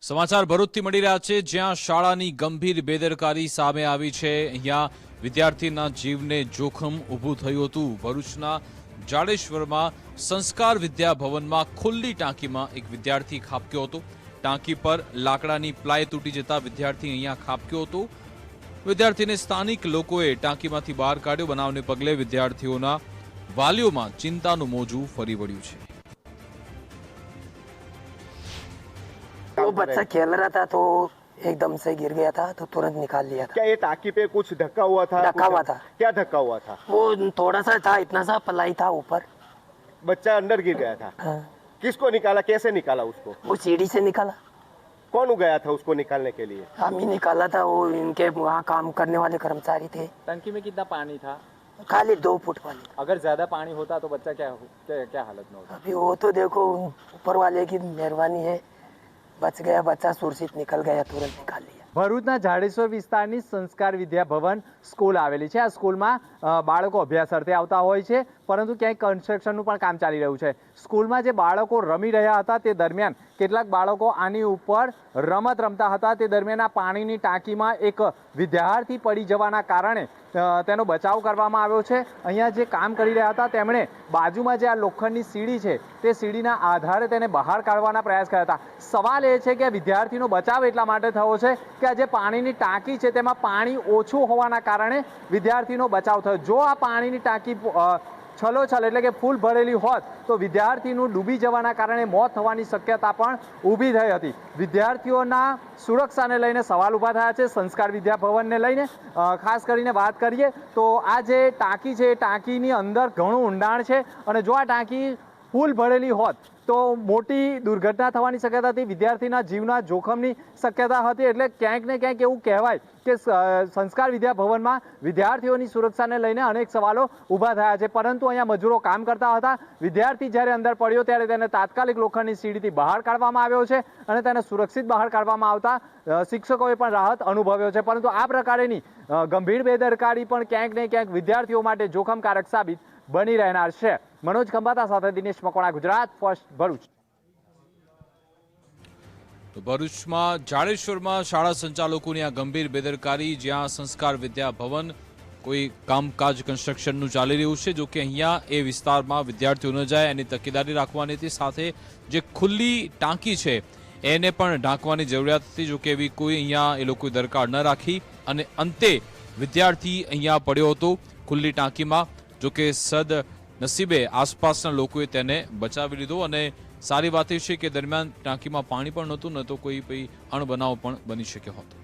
સમાચાર ભરૂચથી મળી રહ્યા છે, જ્યાં શાળાની ગંભીર બેદરકારી સામે આવી છે। અહીંયા વિદ્યાર્થીના જીવને જોખમ ઊભું થયું હતું। ભરૂચના જાડેશ્વરમાં સંસ્કાર વિદ્યા ભવનમાં ખુલ્લી ટાંકીમાં એક વિદ્યાર્થી ખાબક્યો હતો। ટાંકી પર લાકડાની પ્લાય તૂટી જતા વિદ્યાર્થી અહીંયા ખાબક્યો હતો। વિદ્યાર્થીને સ્થાનિક લોકોએ ટાંકીમાંથી બહાર કાઢ્યો। બનાવને પગલે વિદ્યાર્થીઓના વાલીઓમાં ચિંતાનું મોજું ફરી વળ્યું છે। वो बच्चा खेल रहा था तो एकदम से गिर गया था तो तुरंत निकाल लिया था। क्या ये टाँकी पे कुछ धक्का हुआ था? धक्का हुआ था। क्या धक्का हुआ था? वो थोड़ा सा था, इतना सा पलाई था ऊपर। बच्चा अंदर गिर गया था। हाँ। किसको निकाला, कैसे निकाला उसको? वो सीढ़ी से निकाला। कौन गया था उसको निकालने के लिए? हम ही निकाला था। वो इनके वहाँ काम करने वाले कर्मचारी थे। टंकी में कितना पानी था? खाली 2 फुट वाली। अगर ज्यादा पानी होता तो बच्चा क्या हालत में होता? अभी वो तो देखो ऊपर वाले की मेहरबानी है, बच गया बच्चा, सुरक्षित निकल गया, तुरंत निकाल लिया। ભરૂચના જાડેશ્વર વિસ્તારની સંસ્કાર વિદ્યા ભવન સ્કૂલ આવેલી છે। આ સ્કૂલમાં બાળકો અભ્યાસ અર્થે આવતા હોય છે, પરંતુ ક્યાંય કન્સ્ટ્રક્શનનું પણ કામ ચાલી રહ્યું છે। સ્કૂલમાં જે બાળકો રમી રહ્યા હતા તે દરમિયાન કેટલાક બાળકો આની ઉપર રમત રમતા હતા। તે દરમિયાન આ પાણીની ટાંકીમાં એક વિદ્યાર્થી પડી જવાના કારણે તેનો બચાવ કરવામાં આવ્યો છે। અહીંયા જે કામ કરી રહ્યા હતા તેમણે બાજુમાં જે આ લોખંડની સીડી છે તે સીડીના આધારે તેને બહાર કાઢવાના પ્રયાસ કર્યા હતા। સવાલ એ છે કે વિદ્યાર્થીનો બચાવ એટલા માટે થયો છે કે આ જે પાણીની ટાંકી છે તેમાં પાણી ઓછું હોવાના કારણે વિદ્યાર્થીનો બચાવ થયો। જો આ પાણીની ટાંકી છલોછલ એટલે કે ફૂલ ભરેલી હોત તો વિદ્યાર્થીનું ડૂબી જવાના કારણે મોત થવાની શક્યતા પણ ઊભી થઈ હતી। વિદ્યાર્થીઓના સુરક્ષાને લઈને સવાલ ઊભા થયા છે। સંસ્કાર વિદ્યા ભવનને લઈને ખાસ કરીને વાત કરીએ તો આ જે ટાંકી છે એ ટાંકીની અંદર ઘણું ઊંડાણ છે અને જો આ ટાંકી ફૂલ ભરેલી હોત તો મોટી દુર્ઘટના થવાની શક્યતા હતી, વિદ્યાર્થીના જીવના જોખમની શક્યતા હતી। એટલે ક્યાંક ને ક્યાંક એવું કહેવાય કે સંસ્કાર વિદ્યા ભવનમાં વિદ્યાર્થીઓની સુરક્ષાને લઈને અનેક સવાલો ઊભા થયા છે, પરંતુ અહીંયા મજૂરો કામ કરતા હતા। વિદ્યાર્થી જ્યારે અંદર પડ્યો ત્યારે તેને તાત્કાલિક લોખંડની સીડીથી બહાર કાઢવામાં આવ્યો છે અને તેને સુરક્ષિત બહાર કાઢવામાં આવતા શિક્ષકોએ પણ રાહત અનુભવ્યો છે, પરંતુ આ પ્રકારેની ગંભીર બેદરકારી પણ ક્યાંક ને ક્યાંક વિદ્યાર્થીઓ માટે જોખમકારક સાબિત બની રહેનાર છે। મનોજ ખંભાતા સાથે દિનેશ મકવાણા, ગુજરાત ફર્સ્ટ, ભરૂચ। તો ભરૂચમાં જાડેશ્વરમાં શાળા સંચાલકોની આ ગંભીર બેદરકારી, જ્યાં સંસ્કાર વિદ્યા ભવન કોઈ કામકાજ કન્સ્ટ્રક્શનનું ચાલી રહ્યું છે, જો કે અહીંયા એ વિસ્તારમાં વિદ્યાર્થીઓ ન જાય એની તકેદારી રાખવાની હતી। સાથે જે ખુલ્લી ટાંકી છે એને પણ ઢાંકવાની જરૂરિયાત હતી, જો કે એવી કોઈ અહીંયા એ લોકોએ દરકાર ન રાખી અને અંતે વિદ્યાર્થી અહીંયા પડ્યો હતો ખુલ્લી ટાંકીમાં। જો કે નસીબે આસપાસના લોકોએ તેને બચાવી લીધો અને સારી વાત એ છે કે દરમિયાન ટાંકીમાં પાણી પણ નહોતું, ન તો કોઈ અણબનાવ પણ બની શક્યો હતો।